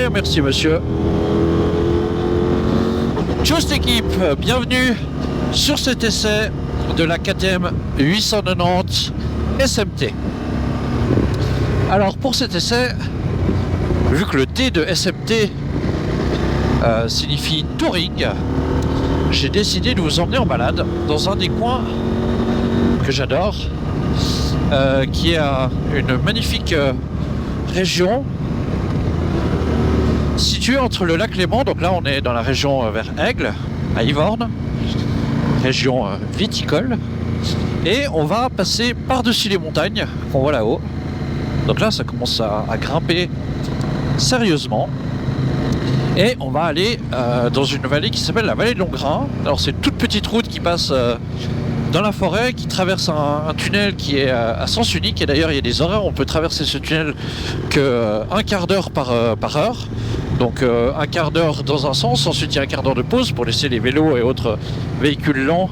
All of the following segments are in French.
bien, merci monsieur. Just équipe, bienvenue sur cet essai de la KTM 890 SMT. Alors pour cet essai, vu que le T de SMT signifie touring, j'ai décidé de vous emmener en balade dans un des coins que j'adore, qui est une magnifique région située entre le lac Léman, donc là on est dans la région vers Aigle, à Yvorne, région viticole, et on va passer par-dessus les montagnes qu'on voit là-haut. Donc là ça commence à grimper sérieusement, et on va aller dans une vallée qui s'appelle la vallée de Longrin. Alors c'est une toute petite route qui passe dans la forêt, qui traverse un tunnel qui est à sens unique, et d'ailleurs il y a des horaires où on peut traverser ce tunnel que un quart d'heure par heure. Donc un quart d'heure dans un sens, ensuite il y a un quart d'heure de pause pour laisser les vélos et autres véhicules lents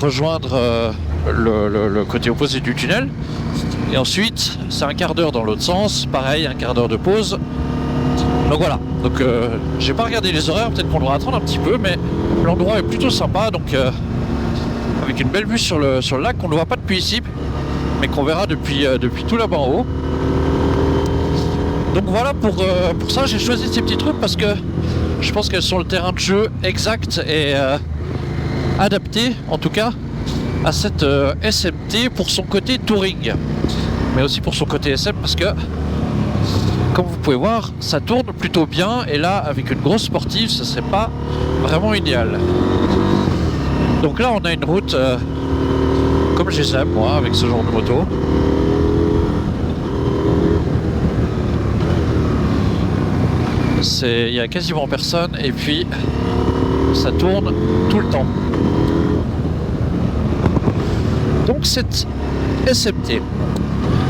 rejoindre le côté opposé du tunnel. Et ensuite c'est un quart d'heure dans l'autre sens, pareil, un quart d'heure de pause. Donc voilà, donc j'ai pas regardé les horaires, peut-être qu'on devra attendre un petit peu, mais l'endroit est plutôt sympa, donc avec une belle vue sur le lac qu'on ne voit pas depuis ici, mais qu'on verra depuis tout là-bas en haut. Donc voilà, pour ça j'ai choisi ces petits trucs parce que je pense qu'elles sont le terrain de jeu exact et adapté en tout cas à cette SMT pour son côté touring, mais aussi pour son côté SM, parce que comme vous pouvez voir ça tourne plutôt bien, et là avec une grosse sportive ce serait pas vraiment idéal. Donc là on a une route comme je les aime moi avec ce genre de moto. Il y a quasiment personne et puis ça tourne tout le temps. Donc cette SMT.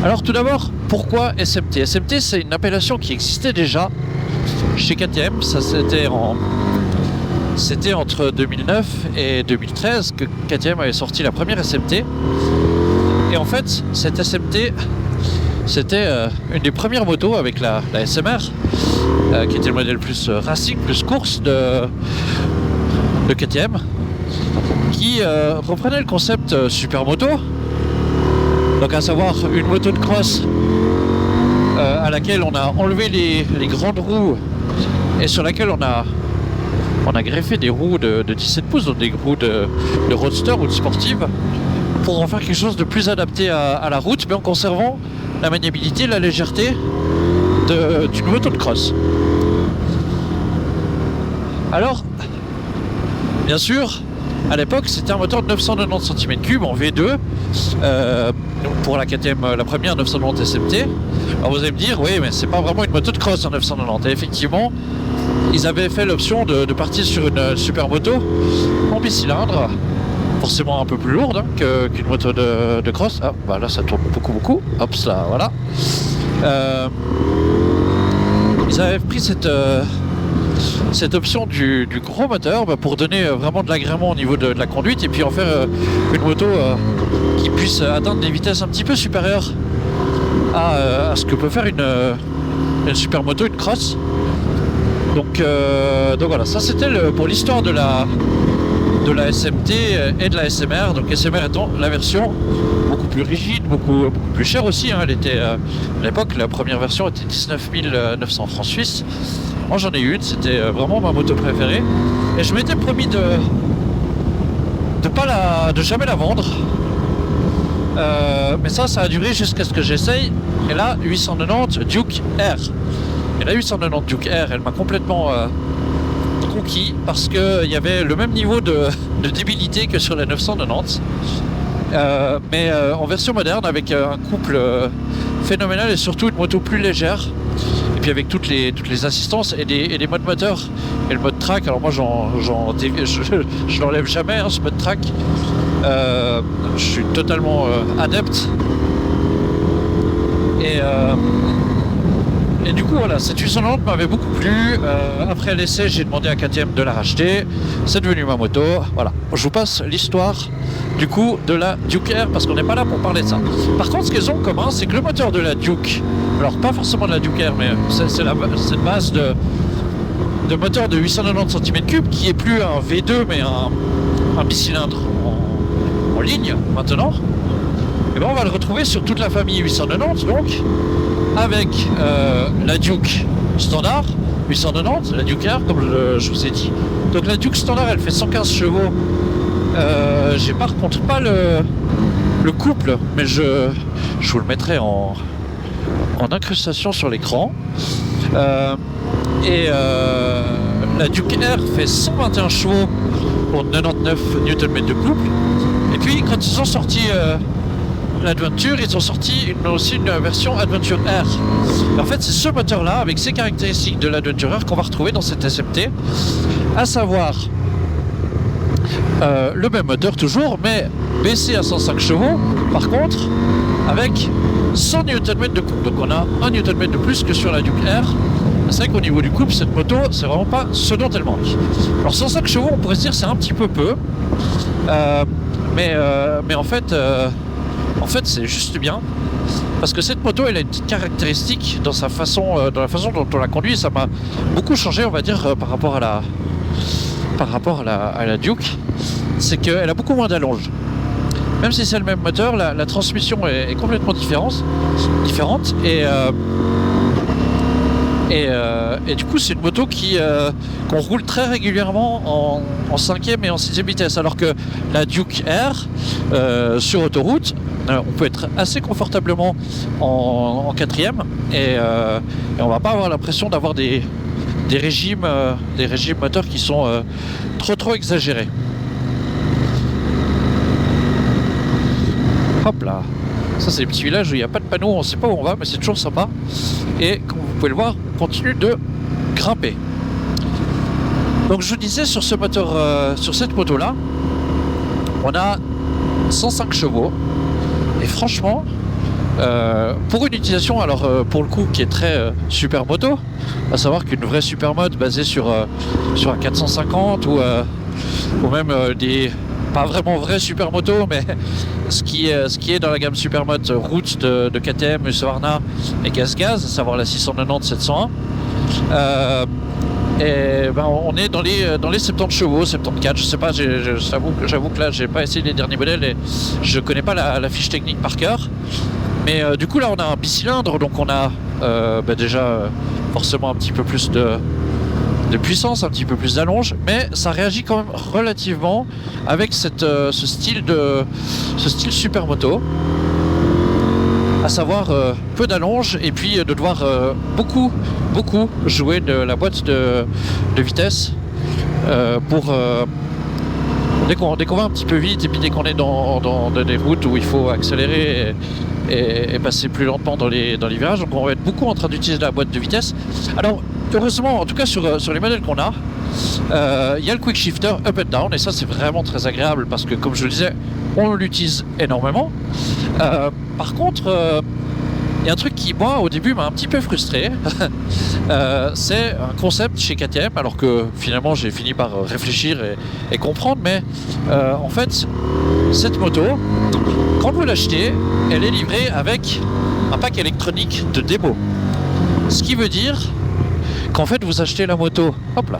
Alors tout d'abord, pourquoi SMT? SMT c'est une appellation qui existait déjà chez KTM. Ça c'était entre 2009 et 2013 que KTM avait sorti la première SMT. Et en fait cette SMT c'était une des premières motos avec la SMR, qui était le modèle plus racing, plus course de KTM, qui reprenait le concept super moto, donc à savoir une moto de cross à laquelle on a enlevé les grandes roues et sur laquelle on a greffé des roues de 17 pouces, donc des roues de roadster ou de sportive, pour en faire quelque chose de plus adapté à la route, mais en conservant la maniabilité, la légèreté d'une moto de cross. Alors, bien sûr, à l'époque, c'était un moteur de 990 cm3 en V2 pour la KTM, la première 990 SMT. Alors vous allez me dire, oui, mais c'est pas vraiment une moto de cross en 990. Et effectivement, ils avaient fait l'option de partir sur une super moto en bicylindre, forcément un peu plus lourde qu'une moto de cross. Ah, bah là ça tourne beaucoup. Hop, ça, voilà. Ils avaient pris cette option du gros moteur pour donner vraiment de l'agrément au niveau de la conduite, et puis en faire une moto qui puisse atteindre des vitesses un petit peu supérieures à ce que peut faire une super moto, une cross. Donc voilà, ça c'était pour l'histoire de la SMT et de la SMR. Donc SMR étant la version beaucoup plus rigide, beaucoup plus chère aussi, hein. Elle était à l'époque, la première version était 19 900 francs suisses. Moi j'en ai eu une, c'était vraiment ma moto préférée, et je m'étais promis de jamais la vendre, mais ça a duré jusqu'à ce que j'essaye. Et là 890 Duke R, et la 890 Duke R elle m'a complètement conquis, parce qu'il y avait le même niveau de débilité que sur la 990, mais en version moderne, avec un couple phénoménal et surtout une moto plus légère, et puis avec toutes les assistances et des modes moteurs et le mode track. Alors moi je l'enlève jamais, hein, ce mode track. Je suis totalement adepte, et Et du coup voilà, cette 890 m'avait beaucoup plu. Après l'essai, j'ai demandé à KTM de la racheter. C'est devenu ma moto. Voilà, je vous passe l'histoire du coup de la Duke Air parce qu'on n'est pas là pour parler de ça. Par contre, ce qu'ils ont en commun, c'est que le moteur de la Duke, alors pas forcément de la Duke Air, mais c'est cette base de moteur de 890 cm3 qui est plus un V2 mais un bicylindre en ligne maintenant. Et ben on va le retrouver sur toute la famille 890 donc avec la Duke standard 890, la Duke Air comme je vous ai dit. Donc la Duke standard elle fait 115 chevaux. J'ai par contre pas le couple, mais je vous le mettrai en incrustation sur l'écran. La Duke Air fait 121 chevaux pour 99 Nm de couple. Et puis quand ils ont sorti l'Adventure, ils ont sorti aussi une version Adventure Air. Et en fait c'est ce moteur là avec ces caractéristiques de l'Adventure Air qu'on va retrouver dans cette SMT, à savoir le même moteur toujours, mais baissé à 105 chevaux, par contre avec 100 Nm de couple. Donc on a 1 Nm de plus que sur la Duke Air. C'est vrai qu'au niveau du couple, cette moto, c'est vraiment pas ce dont elle manque. Alors 105 chevaux, on pourrait se dire c'est un petit peu peu, mais en fait c'est juste bien. Parce que cette moto, elle a une petite caractéristique dans sa façon, dans la façon dont on la conduit. Ça m'a beaucoup changé, on va dire, par rapport à la Duke. C'est qu'elle a beaucoup moins d'allonge. Même si c'est le même moteur, la transmission est complètement différente. Et du coup, c'est une moto qu'on roule très régulièrement en 5e et en 6e vitesse. Alors que la Duke Air, sur autoroute, on peut être assez confortablement en 4e et on va pas avoir l'impression d'avoir des régimes moteurs qui sont trop exagérés. Hop là, ça c'est les petits villages où il n'y a pas de panneau, on ne sait pas où on va, mais c'est toujours sympa. Et comme vous pouvez le voir, on continue de grimper. Donc je vous disais, sur ce moteur, sur cette moto là, on a 105 chevaux. Et franchement, pour une utilisation, alors pour le coup qui est très super moto, à savoir qu'une vraie super mode basée sur un 450 ou même des pas vraiment vraies super motos, mais ce qui est dans la gamme super mode route de KTM, Husqvarna et Gaz, à savoir la 690-701. Et ben on est dans les 70 chevaux, 74, je sais pas, j'avoue que là j'ai pas essayé les derniers modèles et je connais pas la fiche technique par cœur. Mais du coup là on a un bicylindre, donc on a déjà forcément un petit peu plus de puissance, un petit peu plus d'allonge, mais ça réagit quand même relativement avec ce style super moto, à savoir peu d'allonge et puis de devoir beaucoup jouer de la boîte de vitesse pour dès qu'on va un petit peu vite et puis dès qu'on est dans des routes où il faut accélérer et passer plus lentement dans les virages, donc on va être beaucoup en train d'utiliser la boîte de vitesse. Alors heureusement, en tout cas sur les modèles qu'on a, il y a le quick shifter up and down et ça c'est vraiment très agréable parce que comme je le disais, on l'utilise énormément. Par contre, il y a un truc qui moi au début m'a un petit peu frustré. C'est un concept chez KTM, alors que finalement j'ai fini par réfléchir et comprendre, mais en fait cette moto, quand vous l'achetez, elle est livrée avec un pack électronique de démo. Ce qui veut dire qu'en fait vous achetez la moto, hop là,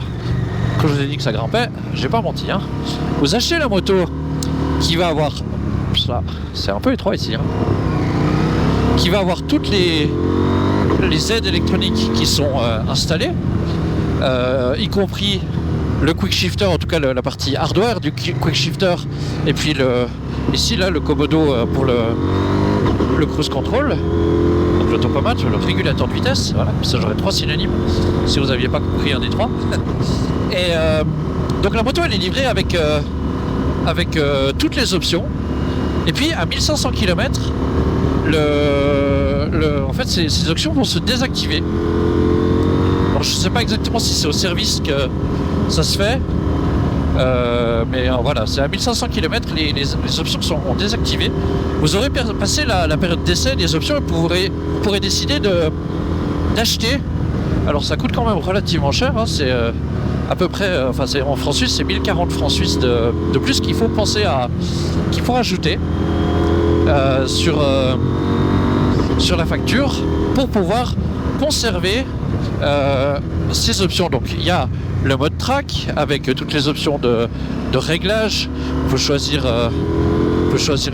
quand je vous ai dit que ça grimpait, j'ai pas menti, hein. Vous achetez la moto qui va avoir, ça, c'est un peu étroit ici, hein, qui va avoir toutes les aides électroniques qui sont installées, y compris le quick shifter, en tout cas la partie hardware du quick shifter, et puis ici là le Komodo pour le cruise control, donc l'autopomate, le régulateur de vitesse, voilà, ça j'aurais 3 synonymes si vous n'aviez pas compris un des 3. Et donc la moto elle est livrée avec toutes les options, et puis à 1500 km en fait ces options vont se désactiver. Alors, je ne sais pas exactement si c'est au service que ça se fait, mais voilà, c'est à 1500 km, les options seront désactivées. Vous aurez passé la période d'essai des options et vous pourrez décider d'acheter. Alors ça coûte quand même relativement cher, hein, c'est à peu près, en francs suisses, c'est 1040 francs suisses de plus qu'il faut penser à, qu'il faut rajouter sur la facture pour pouvoir conserver ces options. Donc il y a le mode track avec toutes les options de réglage. On peut choisir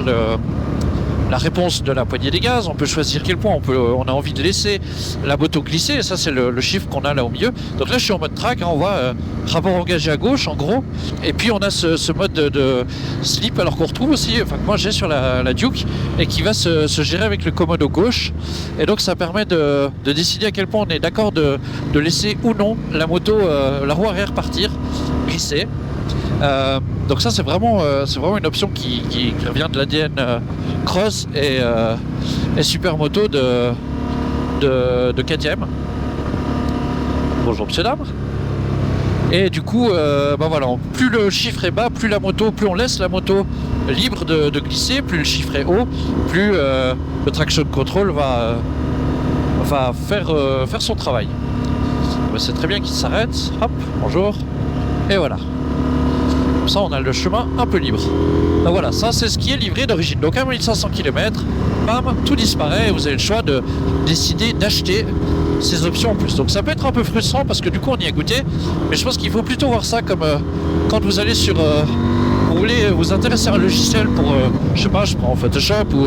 la réponse de la poignée des gaz, on peut choisir quel point on a envie de laisser la moto glisser, et ça c'est le chiffre qu'on a là au milieu. Donc là je suis en mode track, hein, on voit rapport engagé à gauche en gros, et puis on a ce mode de slip, alors qu'on retrouve aussi, enfin que moi j'ai sur la Duke, et qui va se gérer avec le commodo gauche, et donc ça permet de décider à quel point on est d'accord de laisser ou non la moto, la roue arrière partir, glisser. Donc ça c'est vraiment une option qui vient de l'ADN Cross et Supermoto de KTM. Bonjour monsieur dame. Et du coup voilà, plus le chiffre est bas, plus on laisse la moto libre de glisser, plus le chiffre est haut, plus le traction control va faire son travail. C'est très bien qu'il s'arrête, hop, bonjour, et voilà. Ça on a le chemin un peu libre. Donc voilà, ça c'est ce qui est livré d'origine. Donc à 1500 km, bam, tout disparaît et vous avez le choix de décider d'acheter ces options en plus. Donc ça peut être un peu frustrant parce que du coup on y a goûté, mais je pense qu'il faut plutôt voir ça comme quand vous allez sur... vous voulez vous intéresser à un logiciel pour, je sais pas, je prends Photoshop ou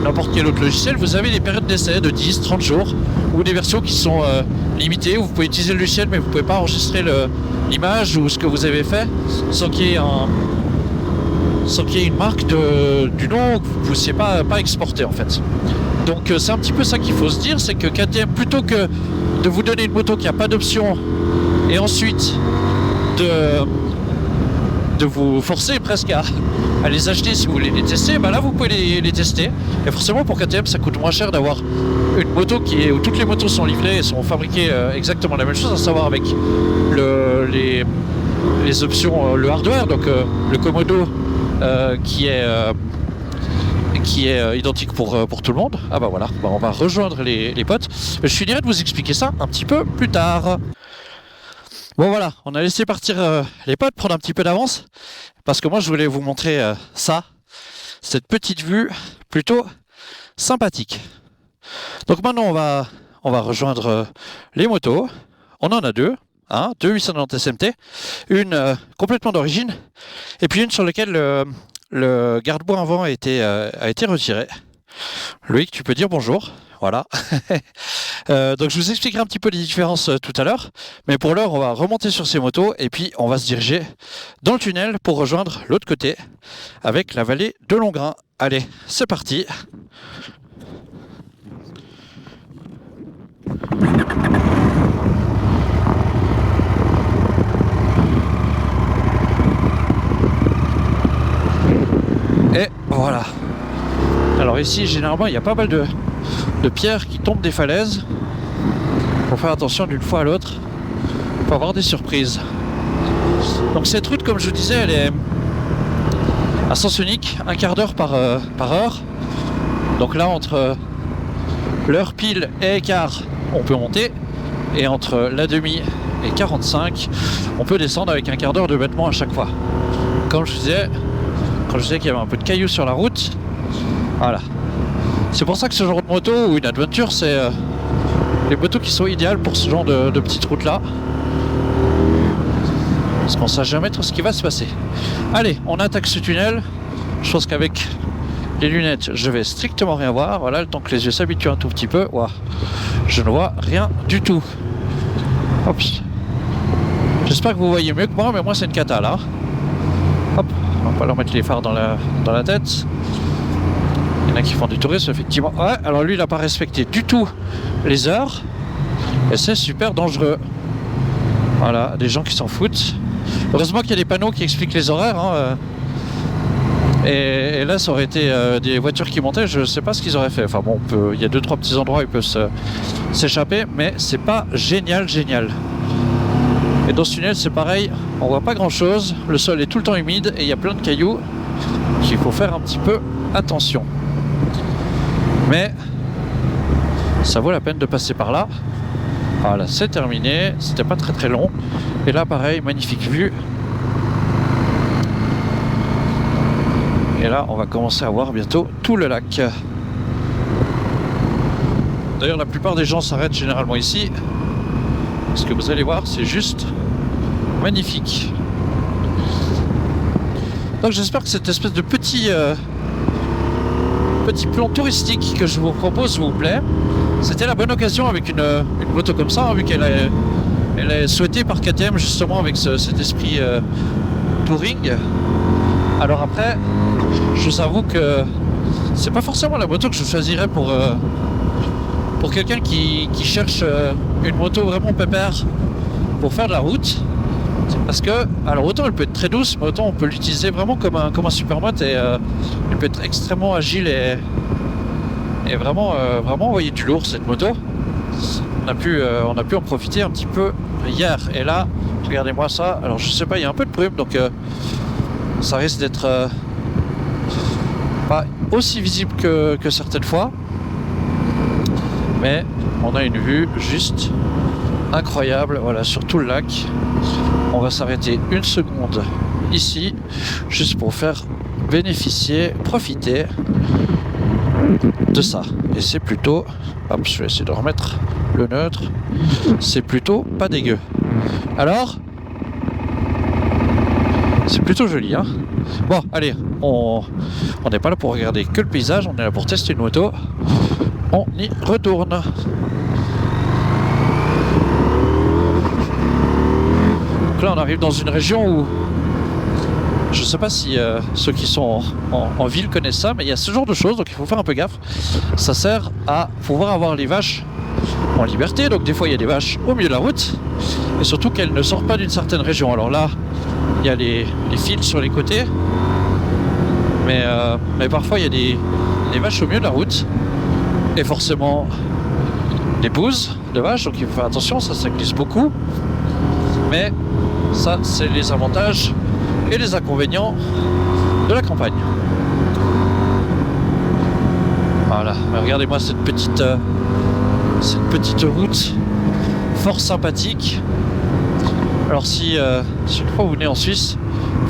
n'importe quel autre logiciel, vous avez des périodes d'essai de 10, 30 jours ou des versions qui sont limitées où vous pouvez utiliser le logiciel mais vous pouvez pas enregistrer l'image ou ce que vous avez fait sans qu'il y ait une marque du nom que vous ne puissiez pas exporter en fait. Donc c'est un petit peu ça qu'il faut se dire, c'est que KTM, plutôt que de vous donner une moto qui n'a pas d'option et ensuite de vous forcer presque à les acheter si vous voulez les tester, bah là vous pouvez les tester. Et forcément pour KTM ça coûte moins cher d'avoir une moto où toutes les motos sont livrées et sont fabriquées exactement la même chose, à savoir avec les options, le hardware, donc le commodo qui est identique pour tout le monde. Ah bah voilà, on va rejoindre les potes. Je finirai de vous expliquer ça un petit peu plus tard. Bon voilà, on a laissé partir les potes, prendre un petit peu d'avance, parce que moi je voulais vous montrer cette petite vue plutôt sympathique. Donc maintenant on va rejoindre les motos. On en a deux, deux 890 SMT, une complètement d'origine, et puis une sur laquelle le garde-bois avant a été retiré. Loïc, tu peux dire bonjour. Voilà. Donc je vous expliquerai un petit peu les différences tout à l'heure, mais pour l'heure on va remonter sur ces motos et puis on va se diriger dans le tunnel pour rejoindre l'autre côté avec la vallée de Longrin. Allez, c'est parti. Et voilà. Alors ici généralement il y a pas mal de pierres qui tombent des falaises. Faut faire attention d'une fois à l'autre. Faut avoir des surprises. Donc cette route, comme je vous disais, elle est à sens unique, un quart d'heure par heure. Donc là entre l'heure pile et quart on peut monter, et entre la demi et 45 on peut descendre avec un quart d'heure de battement à chaque fois. Quand je disais qu'il y avait un peu de cailloux sur la route, voilà. C'est pour ça que ce genre de moto ou une adventure, c'est les motos qui sont idéales pour ce genre de petites routes là, parce qu'on ne sait jamais trop ce qui va se passer. Allez, on attaque ce tunnel. Je pense qu'avec les lunettes je vais strictement rien voir. Voilà, le temps que les yeux s'habituent un tout petit peu. Ouah, je ne vois rien du tout. Hop. J'espère que vous voyez mieux que moi, mais moi c'est une cata là. Hop, on va pas leur mettre les phares dans la tête. Il y en a qui font du tourisme, effectivement. Ouais, alors lui, il n'a pas respecté du tout les heures. Et c'est super dangereux. Voilà, des gens qui s'en foutent. Heureusement qu'il y a des panneaux qui expliquent les horaires. Et là, ça aurait été des voitures qui montaient, je ne sais pas ce qu'ils auraient fait. Enfin bon, il y a 2-3 petits endroits où ils peuvent s'échapper, mais c'est pas génial. Et dans ce tunnel, c'est pareil, on voit pas grand-chose. Le sol est tout le temps humide et il y a plein de cailloux qu'il faut faire un petit peu attention. Mais ça vaut la peine de passer par là. Voilà, c'est terminé, c'était pas très très long. Et là pareil, magnifique vue. Et là on va commencer à voir bientôt tout le lac. D'ailleurs la plupart des gens s'arrêtent généralement ici. Parce que vous allez voir, c'est juste magnifique. Donc j'espère que cette espèce de petit plan touristique que je vous propose vous plaît. C'était la bonne occasion avec une moto comme ça, hein, vu qu'elle est souhaitée par KTM justement avec cet esprit touring. Alors après, je vous avoue que c'est pas forcément la moto que je choisirais pour quelqu'un qui cherche une moto vraiment pépère pour faire de la route. Parce que, alors autant elle peut être très douce, mais autant on peut l'utiliser vraiment comme un supermoto et elle peut être extrêmement agile et vraiment envoyer du lourd cette moto. On a pu en profiter un petit peu hier. Et là, regardez-moi ça. Alors je sais pas, il y a un peu de brume, donc ça risque d'être pas aussi visible que certaines fois. Mais on a une vue juste incroyable, voilà, sur tout le lac. On va s'arrêter une seconde ici, juste pour faire profiter de ça. Et c'est plutôt, hop, je vais essayer de remettre le neutre, c'est plutôt pas dégueu. Alors, c'est plutôt joli, hein. Bon, allez, on n'est pas là pour regarder que le paysage, on est là pour tester une moto. On y retourne. Donc là on arrive dans une région où je sais pas si ceux qui sont en ville connaissent ça, mais il y a ce genre de choses, donc il faut faire un peu gaffe. Ça sert à pouvoir avoir les vaches en liberté, donc des fois il y a des vaches au milieu de la route, et surtout qu'elles ne sortent pas d'une certaine région. Alors là, il y a les fils sur les côtés, mais parfois il y a des vaches au milieu de la route, et forcément des bouses de vaches, donc il faut faire attention, ça glisse beaucoup. Mais ça, c'est les avantages et les inconvénients de la campagne. Voilà, regardez-moi cette petite route fort sympathique. Alors si une fois vous venez en Suisse,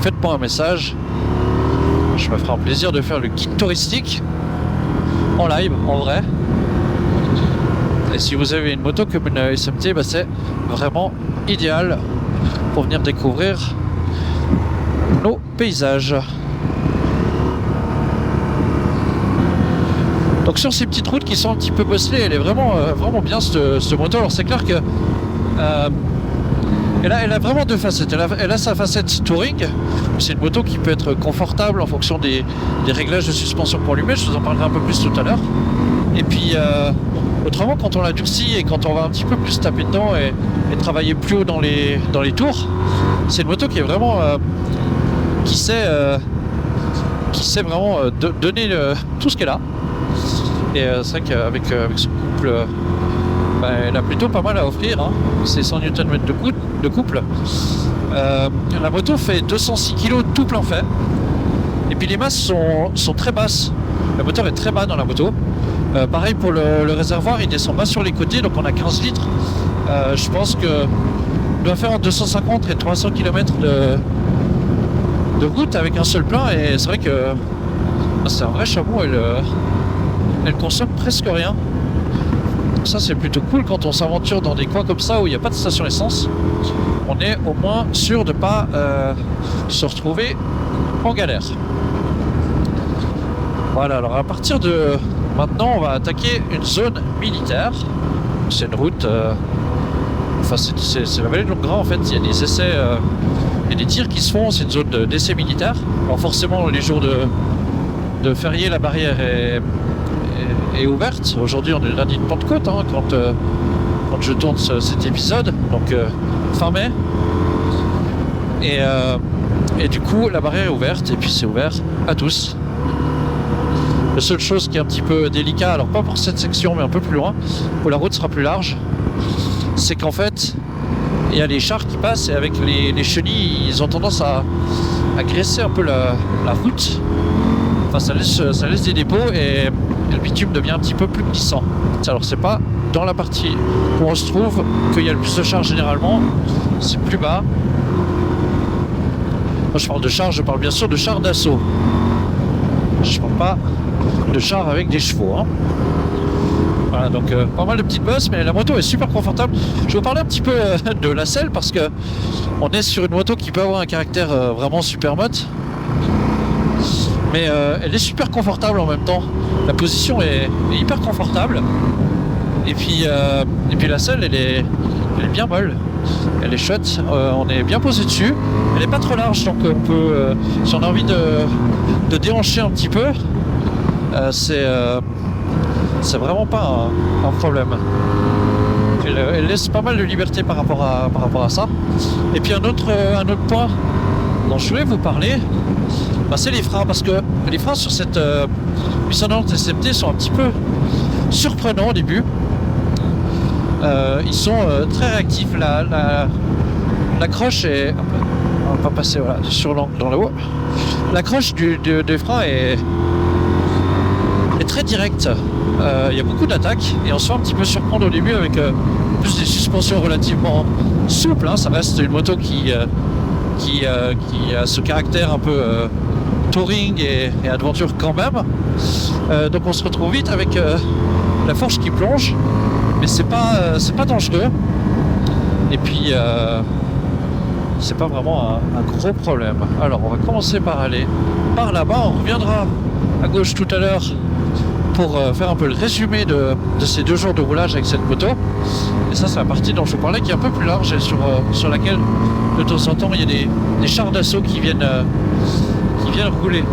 faites-moi un message. Je me ferai un plaisir de faire le guide touristique en live, en vrai. Et si vous avez une moto comme une SMT, bah c'est vraiment idéal pour venir découvrir nos paysages. Donc sur ces petites routes qui sont un petit peu bosselées, elle est vraiment bien cette moto. Alors c'est clair que elle a vraiment deux facettes. Elle a sa facette touring. C'est une moto qui peut être confortable en fonction des réglages de suspension pour l'humer. Je vous en parlerai un peu plus tout à l'heure. Et puis autrement, quand on la durcit et quand on va un petit peu plus taper dedans et travailler plus haut dans les tours, c'est une moto qui est vraiment qui sait vraiment donner tout ce qu'elle a. Et c'est vrai qu'avec ce couple, elle a plutôt pas mal à offrir, hein. C'est 100 Nm de couple. La moto fait 206 kg tout plein fait. Et puis les masses sont très basses. Le moteur est très bas dans la moto. Pareil pour le réservoir, il descend bas sur les côtés, donc on a 15 litres. Je pense que on doit faire entre 250 et 300 km de route avec un seul plein, et c'est vrai que c'est un vrai chameau. Elle consomme presque rien. Donc ça, c'est plutôt cool quand on s'aventure dans des coins comme ça où il n'y a pas de station essence. On est au moins sûr de ne pas se retrouver en galère. Voilà, alors à partir de maintenant, on va attaquer une zone militaire. C'est une route, enfin c'est la vallée de Longgras en fait. Il y a des essais et des tirs qui se font. C'est une zone d'essai militaire. Alors forcément, les jours de férié, la barrière est ouverte. Aujourd'hui, on est le lundi de Pentecôte, hein, quand je tourne cet épisode, donc fin mai. Et du coup, la barrière est ouverte, et puis c'est ouvert à tous. La seule chose qui est un petit peu délicat, alors pas pour cette section, mais un peu plus loin, où la route sera plus large, c'est qu'en fait, il y a les chars qui passent, et avec les chenilles, ils ont tendance à graisser un peu la route. Enfin, ça laisse des dépôts et le bitume devient un petit peu plus glissant. Alors c'est pas dans la partie où on se trouve qu'il y a le plus de charge généralement, c'est plus bas. Quand je parle de char, je parle bien sûr de char d'assaut. Je parle pas de char avec des chevaux. Hein. Voilà, donc pas mal de petites bosses, mais la moto est super confortable. Je vais vous parler un petit peu de la selle parce que on est sur une moto qui peut avoir un caractère vraiment super mode. Mais elle est super confortable en même temps. La position est hyper confortable. Et puis la selle, elle est bien molle. Elle est chouette. On est bien posé dessus. Elle est pas trop large, donc on peut, si on a envie de déhancher un petit peu, c'est vraiment pas un problème. Elle laisse pas mal de liberté par rapport à ça. Et puis un autre point dont je voulais vous parler, c'est les freins, parce que les freins sur cette 890 SMT sont un petit peu surprenants au début. Ils sont très réactifs. La croche est... On va pas passer sur l'angle dans le haut. La croche des freins est très directe. Il y a beaucoup d'attaques et on se fait un petit peu surprendre au début avec plus des suspensions relativement souples. Hein. Ça reste une moto qui a ce caractère un peu touring et aventure quand même. Donc on se retrouve vite avec la fourche qui plonge, mais c'est pas dangereux. Et puis c'est pas vraiment un gros problème. Alors on va commencer par aller par là-bas, on reviendra à gauche tout à l'heure pour faire un peu le résumé de ces 2 jours de roulage avec cette moto. Et ça c'est la partie dont je vous parlais qui est un peu plus large et sur laquelle de temps en temps il y a des chars d'assaut qui viennent rouler.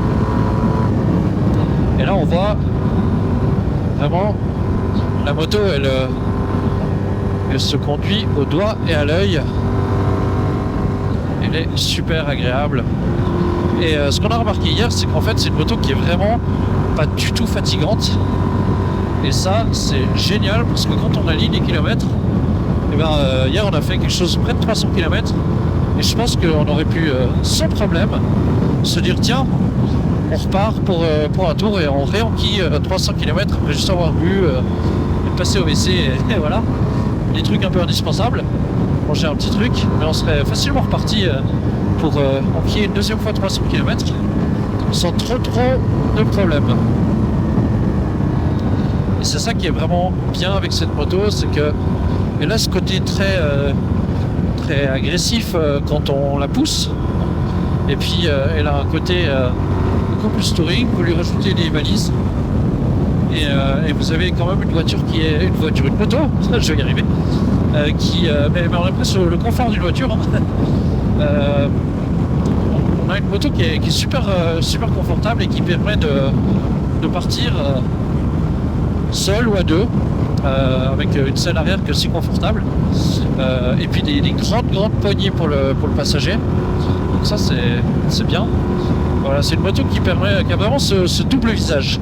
Et là on voit vraiment la moto elle se conduit au doigt et à l'œil. Elle est super agréable. Et ce qu'on a remarqué hier, c'est qu'en fait c'est une moto qui est vraiment pas du tout fatigante. Et ça c'est génial parce que quand on aligne les kilomètres, hier on a fait quelque chose près de 300 km et je pense qu'on aurait pu sans problème se dire tiens, on repart pour un tour et on réenquille 300 km après juste avoir bu, passer au WC et voilà, des trucs un peu indispensables, manger un petit truc, mais on serait facilement reparti pour enquiller une deuxième fois 300 km sans trop de problèmes. Et c'est ça qui est vraiment bien avec cette moto, c'est que elle a ce côté très agressif quand on la pousse, et puis elle a un côté beaucoup plus touring. Vous lui rajoutez des balises et vous avez quand même une voiture qui est une moto, je vais y arriver, mais on a presque le confort d'une voiture. Hein. On a une moto qui est super confortable et qui permet de partir seul ou à deux, avec une selle arrière que c'est confortable, et puis des grandes poignées pour le passager. Donc ça c'est bien. Voilà, c'est une moto qui a vraiment ce double visage.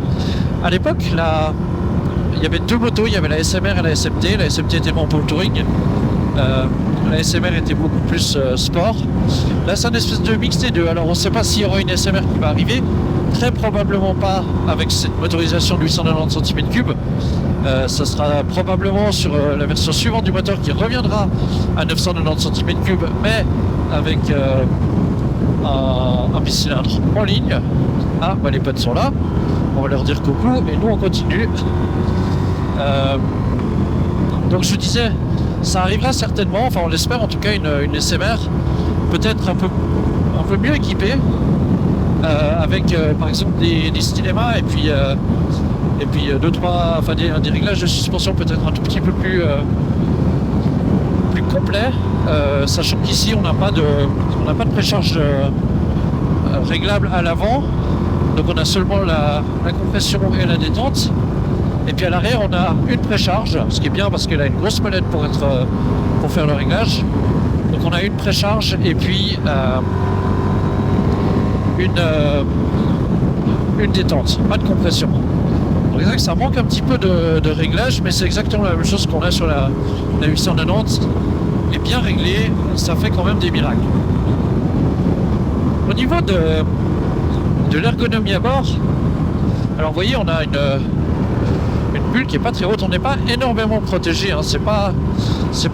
À l'époque, il y avait 2 motos, il y avait la SMR et la SMT. La SMT était bon pour le touring. La SMR était beaucoup plus sport. Là, c'est un espèce de mix des deux. Alors, on ne sait pas s'il y aura une SMR qui va arriver. Très probablement pas avec cette motorisation de 890 cm3. Ça sera probablement sur la version suivante du moteur qui reviendra à 990 cm3, mais avec un bicylindre en ligne. Ah, les potes sont là. On va leur dire coucou et nous on continue. Donc je vous disais, ça arrivera certainement, enfin on l'espère en tout cas, une SMR peut-être un peu mieux équipée, avec par exemple des stylémas et puis 2-3, enfin des réglages de suspension peut-être un tout petit peu plus complet, sachant qu'ici on n'a pas de précharge réglable à l'avant, donc on a seulement la compression et la détente. Et puis à l'arrière on a une précharge, ce qui est bien parce qu'elle a une grosse molette pour faire le réglage. Donc on a une précharge et puis une détente, pas de compression. Donc c'est vrai que ça manque un petit peu de réglage, mais c'est exactement la même chose qu'on a sur la 890. Et bien réglé, ça fait quand même des miracles. Au niveau de l'ergonomie à bord, Alors vous voyez, on a une bulle qui est pas très haute, on n'est pas énormément protégé, hein. C'est pas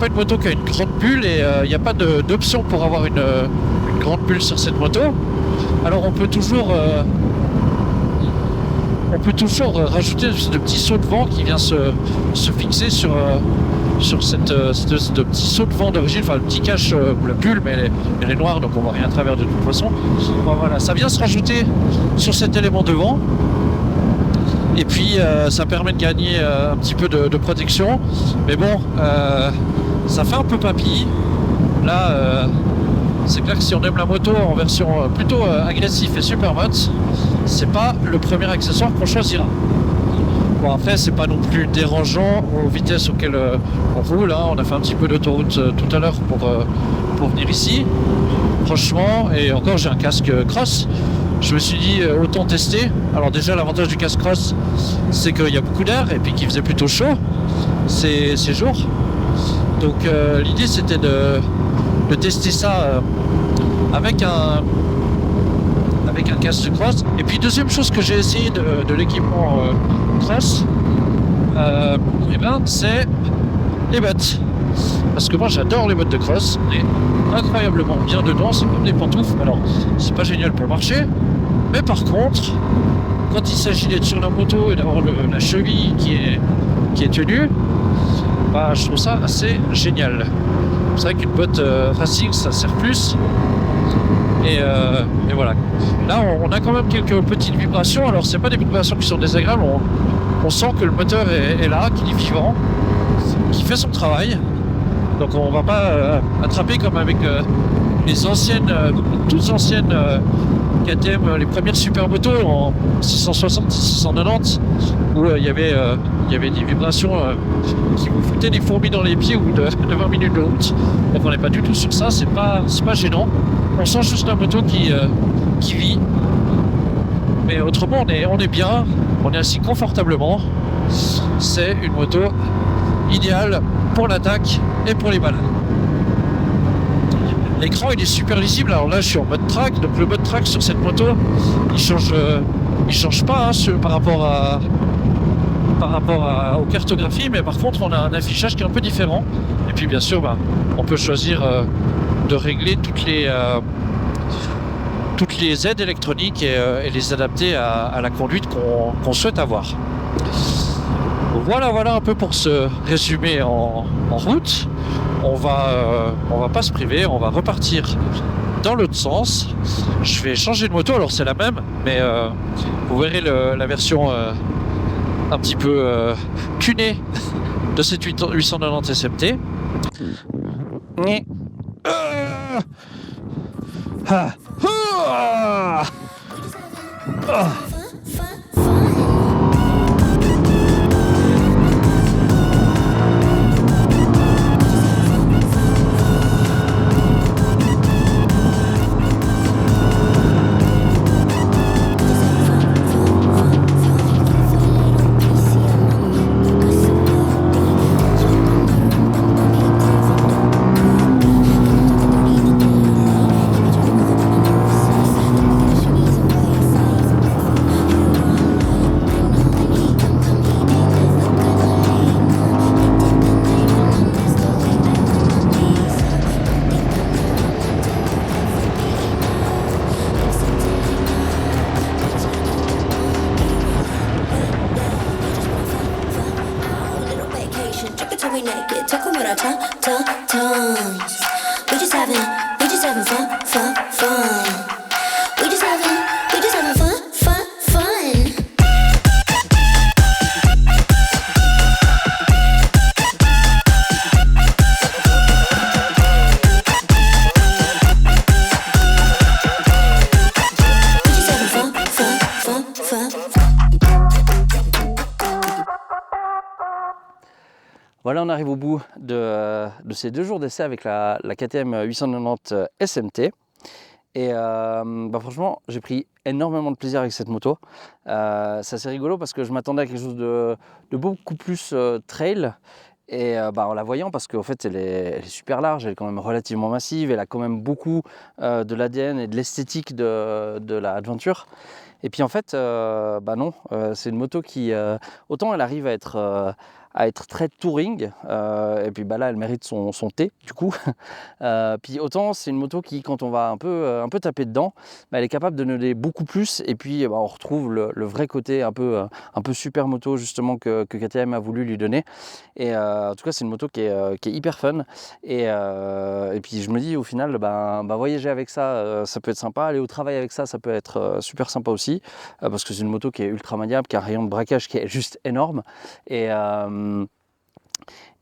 une moto qui a une grande bulle et il n'y a pas d'option pour avoir une grande bulle sur cette moto. Alors on peut toujours rajouter de petits sauts de vent qui vient se fixer sur cette de petit saut de vent d'origine, enfin le petit cache ou la bulle, mais elle est noire donc on voit rien à travers de toute façon. Bon, voilà, ça vient se rajouter sur cet élément de vent. Et puis ça permet de gagner un petit peu de protection. Mais bon, ça fait un peu papy. Là, c'est clair que si on aime la moto en version plutôt agressive et supermote, c'est pas le premier accessoire qu'on choisira. Bon, après, c'est pas non plus dérangeant aux vitesses auxquelles on roule. Hein. On a fait un petit peu d'autoroute tout à l'heure pour venir ici. Franchement, et encore, j'ai un casque cross. Je me suis dit autant tester. Alors déjà, l'avantage du casque cross, c'est qu'il y a beaucoup d'air et puis qu'il faisait plutôt chaud ces jours. Donc l'idée, c'était de tester ça avec un casque cross. Et puis deuxième chose que j'ai essayé de l'équipement cross, c'est les bottes. Parce que moi j'adore les bottes de cross, on est incroyablement bien dedans, c'est comme des pantoufles. Alors c'est pas génial pour marcher, mais par contre, quand il s'agit d'être sur la moto et d'avoir la cheville qui est tenue, bah, je trouve ça assez génial. C'est vrai qu'une botte racing ça sert plus. Et voilà. Là on a quand même quelques petites vibrations, alors c'est pas des vibrations qui sont désagréables, on sent que le moteur est là, qu'il est vivant, qu'il fait son travail. Donc on va pas attraper comme avec les anciennes, toutes anciennes KTM, les premières super motos en 660, 690, où il y avait des vibrations qui vous foutaient des fourmis dans les pieds au bout de 20 minutes de route. Donc on n'est pas du tout sur ça, c'est pas gênant. On sent juste la moto qui vit. Mais autrement on est bien, on est assis confortablement. C'est une moto idéale pour l'attaque et pour les balades. L'écran il est super lisible. Alors là je suis en mode track, donc le mode track sur cette moto il change pas hein, par rapport aux cartographies, mais par contre on a un affichage qui est un peu différent. Et puis bien sûr on peut choisir de régler toutes les aides électroniques et les adapter à la conduite qu'on souhaite avoir. Voilà un peu pour ce résumé en route. On va pas se priver, on va repartir dans l'autre sens. Je vais changer de moto, alors c'est la même, mais vous verrez la version un petit peu tunée de cette 890 SMT. Voilà, on arrive au bout de ces 2 jours d'essai avec la KTM 890 SMT. Et franchement, j'ai pris énormément de plaisir avec cette moto. C'est assez rigolo parce que je m'attendais à quelque chose de beaucoup plus trail. Et en la voyant, parce qu'en fait elle est super large, elle est quand même relativement massive, elle a quand même beaucoup de l'ADN et de l'esthétique de la Adventure. Et puis en fait, non, c'est une moto qui, autant elle arrive à être très touring, et puis là elle mérite son T du coup. Puis autant c'est une moto qui, quand on va un peu taper dedans, elle est capable de donner beaucoup plus, et puis on retrouve le vrai côté un peu super moto justement que KTM a voulu lui donner. Et en tout cas c'est une moto qui est hyper fun, et puis je me dis au final voyager avec ça, ça peut être sympa, aller au travail avec ça, ça peut être super sympa aussi, parce que c'est une moto qui est ultra maniable, qui a un rayon de braquage qui est juste énorme.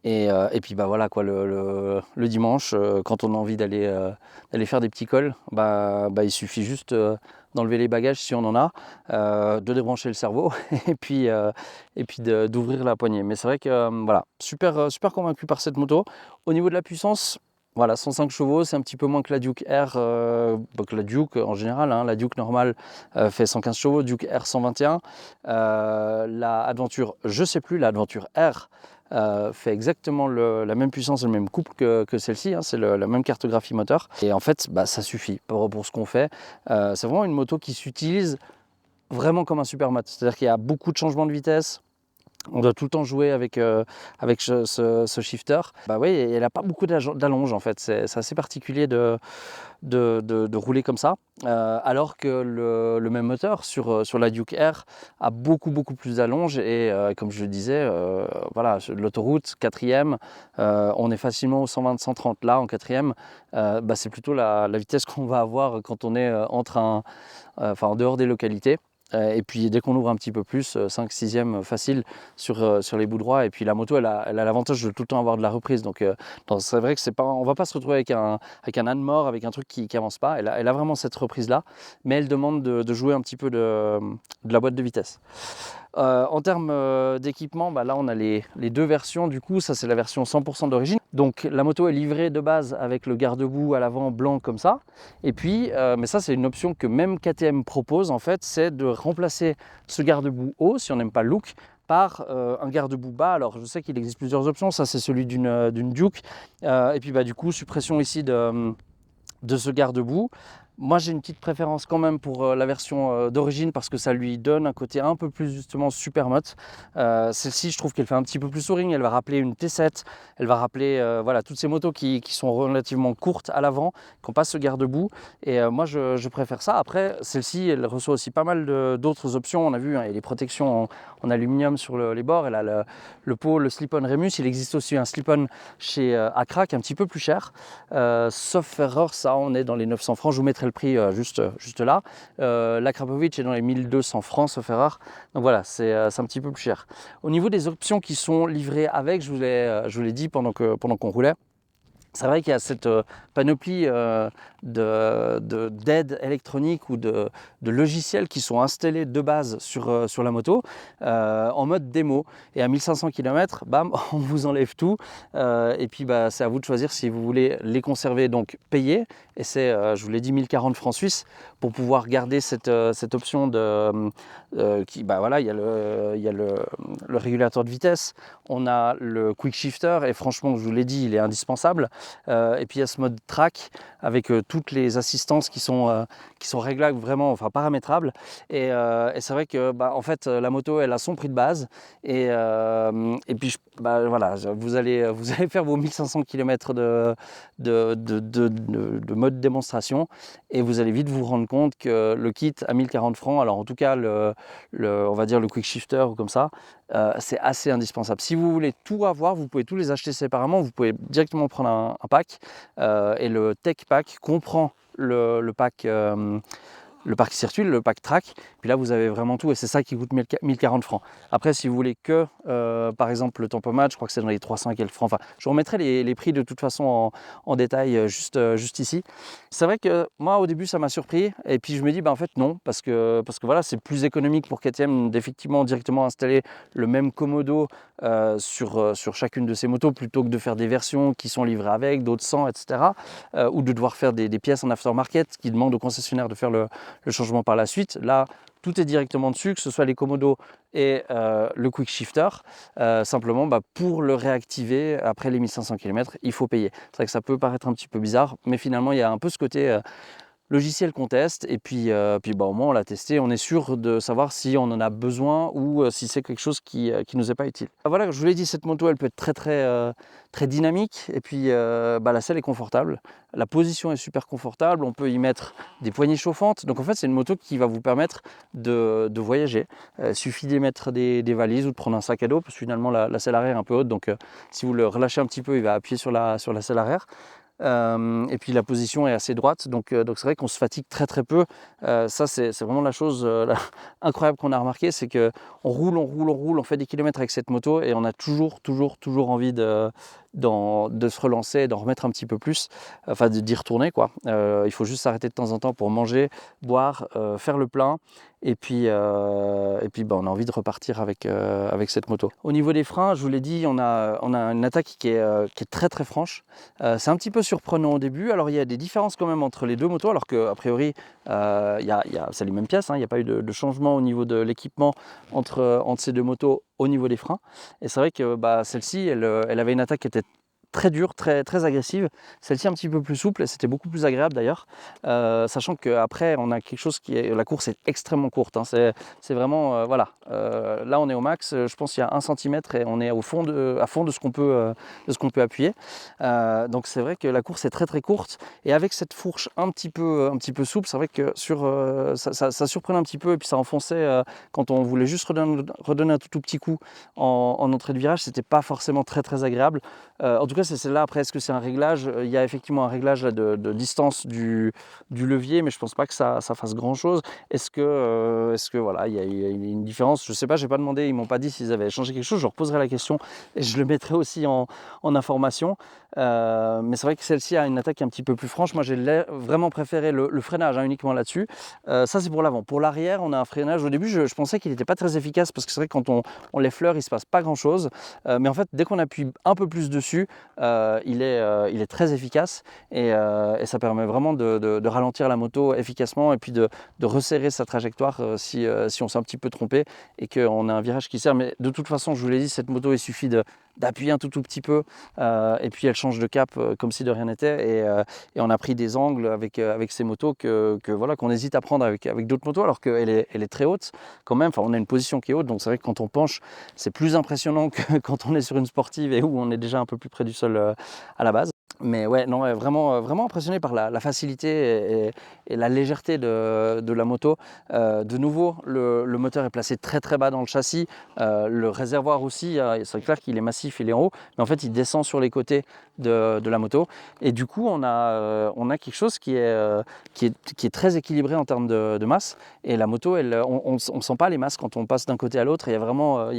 Et puis voilà quoi, le dimanche, quand on a envie d'aller faire des petits cols, il suffit juste d'enlever les bagages si on en a, de débrancher le cerveau et puis d'ouvrir la poignée. Mais c'est vrai que voilà, super convaincu par cette moto. Au niveau de la puissance, voilà, 105 chevaux, c'est un petit peu moins que la Duke R, que la Duke en général, hein. La Duke normale fait 115 chevaux, Duke R 121. La Adventure, je sais plus, la Adventure R fait exactement la même puissance et le même couple que celle-ci, hein. C'est la même cartographie moteur. Et en fait, ça suffit pour ce qu'on fait. C'est vraiment une moto qui s'utilise vraiment comme un supermoto. C'est-à-dire qu'il y a beaucoup de changements de vitesse. On doit tout le temps jouer avec ce shifter. Oui, elle n'a pas beaucoup d'allonge en fait. C'est assez particulier de rouler comme ça. Alors que le même moteur sur la Duke R a beaucoup plus d'allonge. Et comme je le disais, voilà, l'autoroute, 4e, on est facilement au 120-130. Là, en 4e, c'est plutôt la vitesse qu'on va avoir quand on est en dehors des localités. Et puis dès qu'on ouvre un petit peu plus, 5-6e facile sur les bouts droits. Et puis la moto elle a l'avantage de tout le temps avoir de la reprise. Donc c'est vrai que on va pas se retrouver avec un âne mort, avec un truc qui avance pas. Elle a vraiment cette reprise là, mais elle demande de jouer un petit peu de la boîte de vitesse. En termes d'équipement, là on a les deux versions. Du coup, ça c'est la version 100% d'origine. Donc la moto est livrée de base avec le garde-boue à l'avant blanc comme ça. Et puis, mais ça c'est une option que même KTM propose en fait, c'est de remplacer ce garde-boue haut, si on n'aime pas le look, par un garde-boue bas. Alors je sais qu'il existe plusieurs options, ça c'est celui d'une Duke. Et puis du coup, suppression ici de ce garde-boue. Moi j'ai une petite préférence quand même pour la version d'origine, parce que ça lui donne un côté un peu plus justement supermoto. Celle-ci je trouve qu'elle fait un petit peu plus touring, elle va rappeler une T7, elle va rappeler voilà, toutes ces motos qui sont relativement courtes à l'avant, qui n'ont pas ce garde-boue, et moi je préfère ça. Après celle-ci elle reçoit aussi pas mal d'autres options, on a vu, hein, il y a les protections en aluminium sur les bords, elle a le pot, le slip-on Remus, il existe aussi un slip-on chez Accra qui est un petit peu plus cher, sauf erreur, ça on est dans les 900 francs, je vous mettrai le prix juste là. La Krapovic est dans les 1200 francs sauf erreur, donc voilà, c'est un petit peu plus cher. Au niveau des options qui sont livrées avec, je vous l'ai dit pendant qu'on roulait, c'est vrai qu'il y a cette panoplie d'aides électroniques ou de logiciels qui sont installés de base sur la moto en mode démo. Et à 1500 km, bam, on vous enlève tout. Et puis c'est à vous de choisir si vous voulez les conserver, donc payer. Et c'est, je vous l'ai dit, 1040 francs suisses pour pouvoir garder cette option voilà, il y a le régulateur de vitesse, on a le quick shifter, et franchement, je vous l'ai dit, il est indispensable. Et puis il y a ce mode track avec toutes les assistances qui sont réglables vraiment, enfin paramétrables. Et c'est vrai que en fait la moto elle a son prix de base, et puis voilà, vous allez faire vos 1500 km de mode démonstration, et vous allez vite vous rendre compte que le kit à 1040 francs, alors en tout cas on va dire le quick shifter ou comme ça, c'est assez indispensable. Si vous voulez tout avoir, vous pouvez tous les acheter séparément, vous pouvez directement prendre un pack, et le Tech Pack comprend le pack circuit, le pack track, puis là vous avez vraiment tout, et c'est ça qui coûte 1040 francs. Après si vous voulez que par exemple le tempomat, je crois que c'est dans les 300 et quelques francs, enfin je vous remettrai les prix de toute façon en détail juste ici. C'est vrai que moi au début ça m'a surpris, et puis je me dis en fait non, parce que voilà, c'est plus économique pour KTM d'effectivement directement installer le même commodo sur chacune de ces motos, plutôt que de faire des versions qui sont livrées avec, d'autres sans, etc. Ou de devoir faire des pièces en aftermarket qui demandent au concessionnaire de faire le changement par la suite. Là, tout est directement dessus, que ce soit les commodos et le quick shifter. Simplement, pour le réactiver après les 1500 km, il faut payer. C'est vrai que ça peut paraître un petit peu bizarre, mais finalement, il y a un peu ce côté logiciel qu'on teste, et puis au moins on l'a testé, on est sûr de savoir si on en a besoin ou si c'est quelque chose qui nous est pas utile. Voilà, je vous l'ai dit, cette moto elle peut être très dynamique, et puis la selle est confortable, la position est super confortable, on peut y mettre des poignées chauffantes, donc en fait c'est une moto qui va vous permettre de voyager. Il suffit d'y mettre des valises ou de prendre un sac à dos, parce que finalement la selle arrière est un peu haute, donc si vous le relâchez un petit peu, il va appuyer sur la selle arrière. Et puis la position est assez droite, donc c'est vrai qu'on se fatigue très peu. Ça c'est vraiment la chose incroyable qu'on a remarqué, c'est qu'on roule, on fait des kilomètres avec cette moto et on a toujours envie de se relancer, d'en remettre un petit peu plus, enfin d'y retourner quoi. Il faut juste s'arrêter de temps en temps pour manger, boire, faire le plein, et puis on a envie de repartir avec cette moto. Au niveau des freins, je vous l'ai dit, on a une attaque qui est très franche. C'est un petit peu surprenant au début. Alors il y a des différences quand même entre les deux motos, alors qu'a priori c'est les mêmes pièces, hein. Il n'y a pas eu de changement au niveau de l'équipement entre ces deux motos au niveau des freins. Et c'est vrai que celle-ci, elle avait une attaque qui était très dure, très agressive. Celle-ci un petit peu plus souple, et c'était beaucoup plus agréable d'ailleurs. Sachant qu'après, on a quelque chose la course est extrêmement courte, hein. C'est vraiment, voilà. Là, on est au max, je pense qu'il y a 1 cm et on est à fond de ce qu'on peut appuyer. Donc c'est vrai que la course est très courte, et avec cette fourche un petit peu souple, c'est vrai que ça surprenait un petit peu, et puis ça enfonçait quand on voulait juste redonner un tout petit coup en entrée de virage. C'était pas forcément très agréable. En tout cas, c'est celle-là. Après, est-ce que c'est un réglage? Il y a effectivement un réglage là, de distance du levier, mais je pense pas que ça fasse grand-chose. Est-ce que voilà, il y a une différence? Je sais pas, j'ai pas demandé, ils m'ont pas dit s'ils avaient changé quelque chose. Je leur poserai la question et je le mettrai aussi en information. Mais c'est vrai que celle-ci a une attaque un petit peu plus franche. Moi, j'ai vraiment préféré le freinage, hein, uniquement là-dessus. Ça, c'est pour l'avant. Pour l'arrière, on a un freinage. Au début, je pensais qu'il n'était pas très efficace, parce que c'est vrai que quand on l'effleure, il se passe pas grand-chose. Mais en fait, dès qu'on appuie un peu plus dessus, il est très efficace, et ça permet vraiment de ralentir la moto efficacement, et puis de resserrer sa trajectoire si on s'est un petit peu trompé et qu'on a un virage qui sert. Mais de toute façon, je vous l'ai dit, cette moto, il suffit d'appuyer un tout petit peu, et puis elle change de cap comme si de rien n'était, et on a pris des angles avec ces motos voilà, qu'on hésite à prendre avec d'autres motos, alors qu'elle est très haute quand même. Enfin, on a une position qui est haute, donc c'est vrai que quand on penche, c'est plus impressionnant que quand on est sur une sportive et où on est déjà un peu plus près du sol à la base. Mais ouais, non, vraiment impressionné par la facilité et la légèreté de la moto. De nouveau, le moteur est placé très bas dans le châssis. Le réservoir aussi, c'est clair qu'il est massif, il est en haut, mais en fait il descend sur les côtés de la moto. Et du coup, on a quelque chose qui est très équilibré en termes de masse. Et la moto, on ne sent pas les masses quand on passe d'un côté à l'autre. Il y a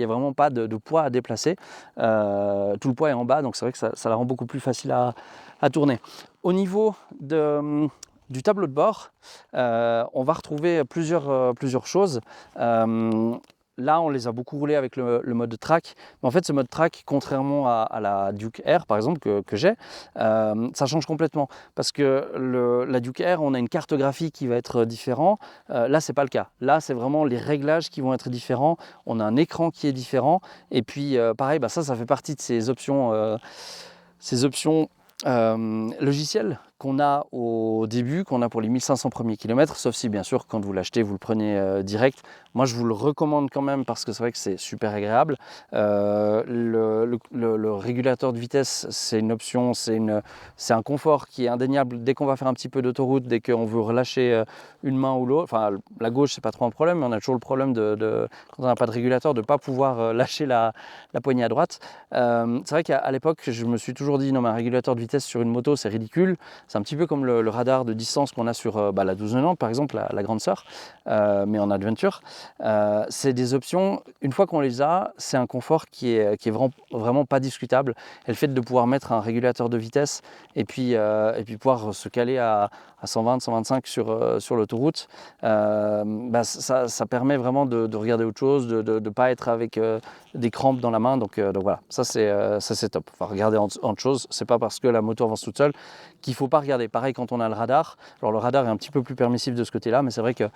vraiment pas de poids à déplacer. Tout le poids est en bas, donc c'est vrai que ça la rend beaucoup plus facile à tourner. Au niveau du tableau de bord, on va retrouver plusieurs choses. Là, on les a beaucoup roulés avec le mode track. Mais en fait, ce mode track, contrairement à la Duke Air, par exemple, que j'ai, ça change complètement. Parce que la Duke Air, on a une cartographie qui va être différente. Là, c'est pas le cas. Là, c'est vraiment les réglages qui vont être différents. On a un écran qui est différent. Et puis, pareil, ça fait partie de ces options logicielles qu'on a au début, qu'on a pour les 1500 premiers kilomètres, sauf si bien sûr quand vous l'achetez vous le prenez direct. Moi je vous le recommande quand même, parce que c'est vrai que c'est super agréable. Le régulateur de vitesse, c'est une option, c'est un confort qui est indéniable. Dès qu'on va faire un petit peu d'autoroute, dès qu'on veut relâcher une main ou l'autre, enfin la gauche c'est pas trop un problème, mais on a toujours le problème quand on n'a pas de régulateur, de ne pas pouvoir lâcher la poignée à droite. C'est vrai qu'à l'époque je me suis toujours dit non, mais un régulateur de vitesse sur une moto c'est ridicule. C'est un petit peu comme le radar de distance qu'on a sur la 1290 par exemple, la grande sœur, mais en adventure. C'est des options, une fois qu'on les a, c'est un confort qui est vraiment pas discutable. Et le fait de pouvoir mettre un régulateur de vitesse et puis pouvoir se caler à 120, 125 sur l'autoroute, ça permet vraiment de regarder autre chose, de ne pas être avec des crampes dans la main. Donc voilà, ça c'est top. Enfin, regarder autre chose, c'est pas parce que la moto avance toute seule qu'il ne faut pas regarder. Pareil quand on a le radar. Alors le radar est un petit peu plus permissif de ce côté-là, mais c'est vrai que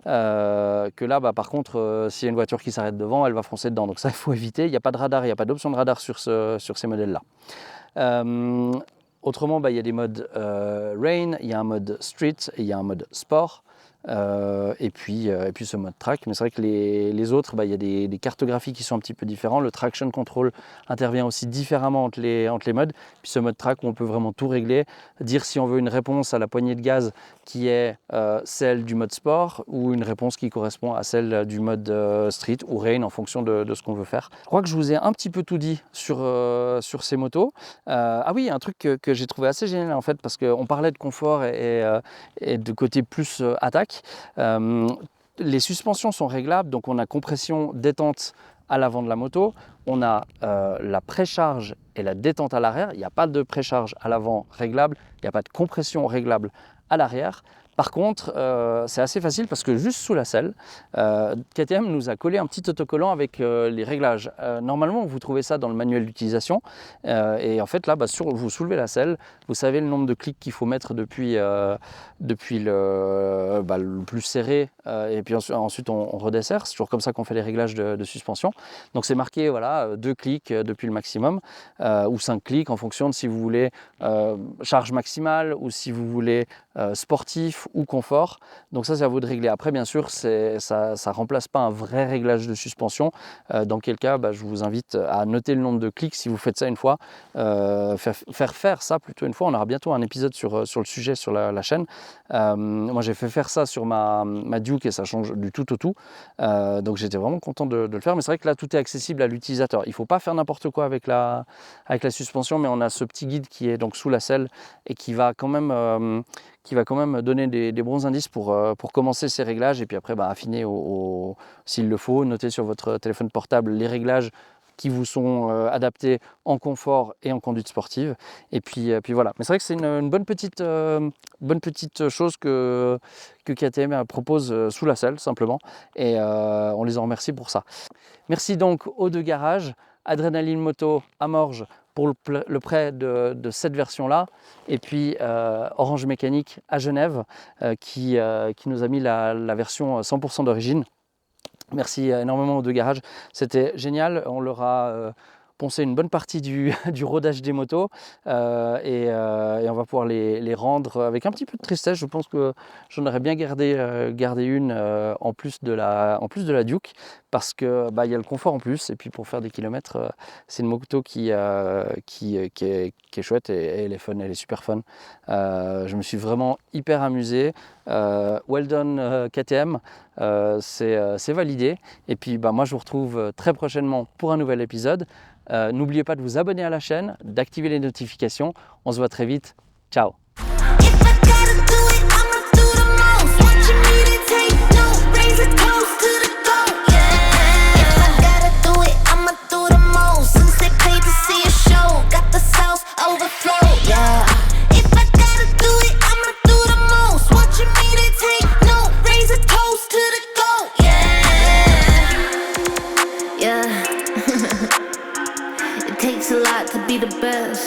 là, par contre, s'il y a une voiture qui s'arrête devant, elle va foncer dedans. Donc ça, il faut éviter. Il n'y a pas de radar, il n'y a pas d'option de radar sur ces modèles-là. Autrement, il y a des modes rain, il y a un mode street et il y a un mode sport. Et puis ce mode track, mais c'est vrai que les autres, il y a des cartographies qui sont un petit peu différents. Le traction control intervient aussi différemment entre les modes. Puis ce mode track où on peut vraiment tout régler, dire si on veut une réponse à la poignée de gaz qui est celle du mode sport ou une réponse qui correspond à celle du mode street ou rain en fonction de ce qu'on veut faire. Je crois que je vous ai un petit peu tout dit sur ces motos. Ah oui, un truc que j'ai trouvé assez génial en fait, parce qu'on parlait de confort et de côté plus attaque. Les suspensions sont réglables, donc on a compression, détente à l'avant de la moto, on a la précharge et la détente à l'arrière. Il n'y a pas de précharge à l'avant réglable, il n'y a pas de compression réglable à l'arrière. Par contre, c'est assez facile parce que juste sous la selle, KTM nous a collé un petit autocollant avec les réglages. Normalement, vous trouvez ça dans le manuel d'utilisation. Et en fait, là, vous soulevez la selle, vous savez le nombre de clics qu'il faut mettre depuis le plus serré, et puis ensuite on redessert. C'est toujours comme ça qu'on fait les réglages de suspension. Donc c'est marqué, voilà, 2 clics depuis le maximum, ou 5 clics en fonction de si vous voulez charge maximale ou si vous voulez sportif ou confort. Donc ça, c'est à vous de régler. Après, bien sûr, ça ne remplace pas un vrai réglage de suspension. Dans quel cas, je vous invite à noter le nombre de clics si vous faites ça une fois. Faire ça plutôt une fois. On aura bientôt un épisode sur le sujet sur la chaîne. Moi, j'ai fait faire ça sur ma Duke et ça change du tout au tout. Donc j'étais vraiment content de le faire. Mais c'est vrai que là, tout est accessible à l'utilisateur. Il ne faut pas faire n'importe quoi avec la suspension, mais on a ce petit guide qui est donc sous la selle et qui va quand même donner des bons indices pour commencer ces réglages et puis après affiner s'il le faut, noter sur votre téléphone portable les réglages qui vous sont adaptés en confort et en conduite sportive. Et puis voilà. Mais c'est vrai que c'est une bonne petite chose que KTM propose sous la selle simplement. Et on les en remercie pour ça. Merci donc aux deux garages, Adrenaline Moto à Morges pour le prêt de cette version-là, et puis Orange Mécanique à Genève qui nous a mis la version 100% d'origine. Merci énormément aux deux garages, c'était génial. On leur a poncé une bonne partie du rodage des motos et on va pouvoir les rendre avec un petit peu de tristesse. Je pense que j'en aurais bien gardé une en plus de la Duke, parce que y a le confort en plus, et puis pour faire des kilomètres, c'est une moto qui est chouette et elle est fun, elle est super fun. Je me suis vraiment hyper amusé. Well done KTM, c'est validé. Et puis moi je vous retrouve très prochainement pour un nouvel épisode. N'oubliez pas de vous abonner à la chaîne, d'activer les notifications. On se voit très vite. Ciao. Takes a lot to be the best.